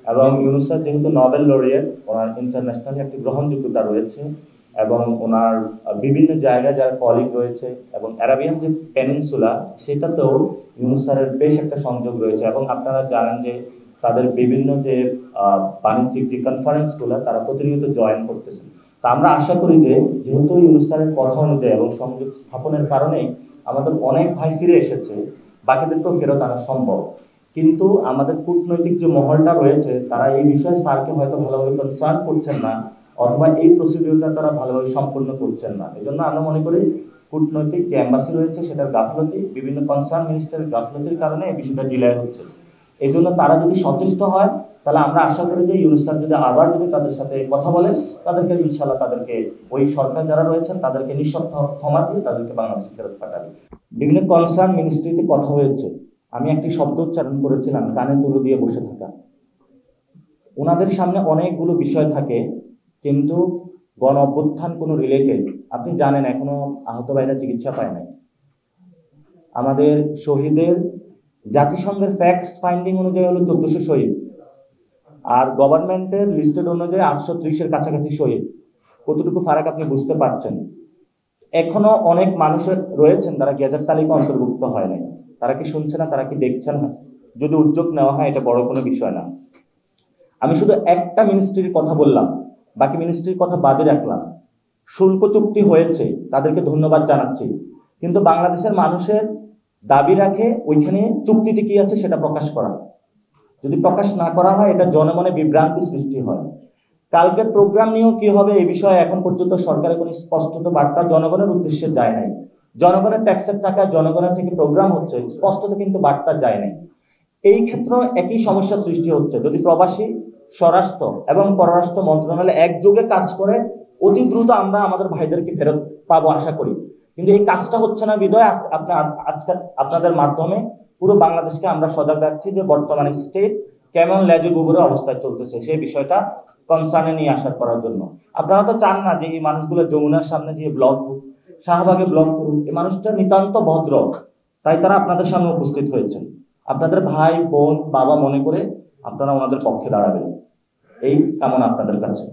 এবং ইউনূস স্যার যেহেতু Nobel laureate, ওনার internationally একটি গ্রহণযোগ্যতা রয়েছে এবং ওনার বিভিন্ন জায়গায় যারা কলিগ রয়েছে এবং অ্যারাবিয়ান যে পেনিনসুলা সেটাতেও ইউনূস স্যারের বেশ একটা সংযোগ রয়েছে। এবং আপনারা জানেন যে তাদের বিভিন্ন যে বাণিজ্যিক যে কনফারেন্সগুলো তারা প্রতিনিয়ত জয়েন করতেছে। তা আমরা আশা করি যে যেহেতু ইউনূস স্যারের কথা অনুযায়ী এবং সংযোগ স্থাপনের কারণেই আমাদের অনেক ভাই ফিরে এসেছে, বাকিদেরকেও ফেরত আনা সম্ভব। কিন্তু আমাদের কূটনৈতিক যে মহলটা রয়েছে তারা এই বিষয়ে স্যারকে হয়তো ভালোভাবে কনসার্ন করছেন না, অথবা এই প্রসিডিউরটা তারা ভালোভাবে সম্পূর্ণ করছেন না। এই জন্য আমরা মনে করি কূটনৈতিক যে এম্বাসি রয়েছে সেটার গাফলতি, বিভিন্ন কনসার্ন মিনিস্টারের গাফলতির কারণে এই বিষয়টা ডিলে হচ্ছে। এই জন্য তারা যদি সচেষ্ট হয় তাহলে আমরা আশা করি যে ইউনূস স্যার যদি আবার যদি তাদের সাথে কথা বলেন, তাদেরকে ইনশাল্লাহ তাদেরকে ওই সরকার যারা রয়েছেন তাদেরকে নিঃশর্ত ক্ষমা দিয়ে তাদেরকে বাংলাদেশে ফেরত পাঠাবে। বিভিন্ন কনসার্ন মিনিস্ট্রিতে কথা হয়েছে, আমি একটি শব্দ উচ্চারণ করেছিলাম, কানে তুলো দিয়ে বসে থাকা। ওনাদের সামনে অনেকগুলো বিষয় থাকে, কিন্তু গণ অভ্যুত্থান কোনো রিলেটেড, আপনি জানেন এখনো আহত ভাইরা চিকিৎসা পায় নাই। আমাদের শহীদের জাতিসংঘের ফ্যাক্টস ফাইন্ডিং অনুযায়ী হলো 1400 শহীদ, আর গভর্নমেন্টের লিস্টেড অনুযায়ী 830-এর কাছাকাছি শহীদ। কতটুকু ফারাক আপনি বুঝতে পারছেন? এখনো অনেক মানুষ রয়েছেন তারা গেজেট তালিকা অন্তর্ভুক্ত হয় নাই। তারা কি শুনছে না? তারা কি দেখছেন না? যদি উদ্যোগ নেওয়া হয় এটা বড় কোনো বিষয় না। আমি শুধু একটা মিনিস্ট্রির কথা বললাম, বাকি মিনিস্ট্রির কথা বাদে রাখলাম। শুল্ক চুক্তি হয়েছে, তাদেরকে ধন্যবাদ জানাচ্ছি, কিন্তু বাংলাদেশের মানুষের দাবি রাখে ওইখানে চুক্তিতে কি আছে সেটা প্রকাশ করা। যদি প্রকাশ না করা হয় এটা জনমনে বিভ্রান্তি সৃষ্টি হয়। কালকের প্রোগ্রাম নিয়েও কি হবে এই বিষয়ে এখন পর্যন্ত সরকারের কোনো স্পষ্টত বার্তা জনগণের উদ্দেশ্যে যায় নাই। জনগণের ট্যাক্সের টাকা জনগণের থেকে প্রোগ্রাম হচ্ছে, স্পষ্টত কিন্তু বার্তা যায় নাই। এই ক্ষেত্রে একই সমস্যা সৃষ্টি হচ্ছে। যদি প্রবাসী স্বরাষ্ট্র এবং পররাষ্ট্র মন্ত্রণালয় একযোগে কাজ করে অতি দ্রুত আমরা আমাদের ভাইদেরকে ফেরত পাবো আশা করি, কিন্তু এই কাজটা হচ্ছে না বিধায় আজকে আপনাদের মাধ্যমে পুরো বাংলাদেশকে আমরা সজাগ রাখছি যে বর্তমানে স্টেট কেমন লেজে গোবরের অবস্থায় চলতেছে সেই বিষয়টা কনসার্নে নিয়ে আসার করার জন্য। আপনারা তো চান না যে এই মানুষগুলো যমুনার সামনে দিয়ে ব্লগ করুক, শাহবাগে ব্লগ করুক। এই মানুষটা নিতান্ত ভদ্র, তাই তারা আপনাদের সামনে উপস্থিত হয়েছেন। আপনাদের ভাই বোন বাবা মনে করে আপনারা ওনাদের পক্ষে দাঁড়াবেন, এই কামনা আপনাদের কাছে।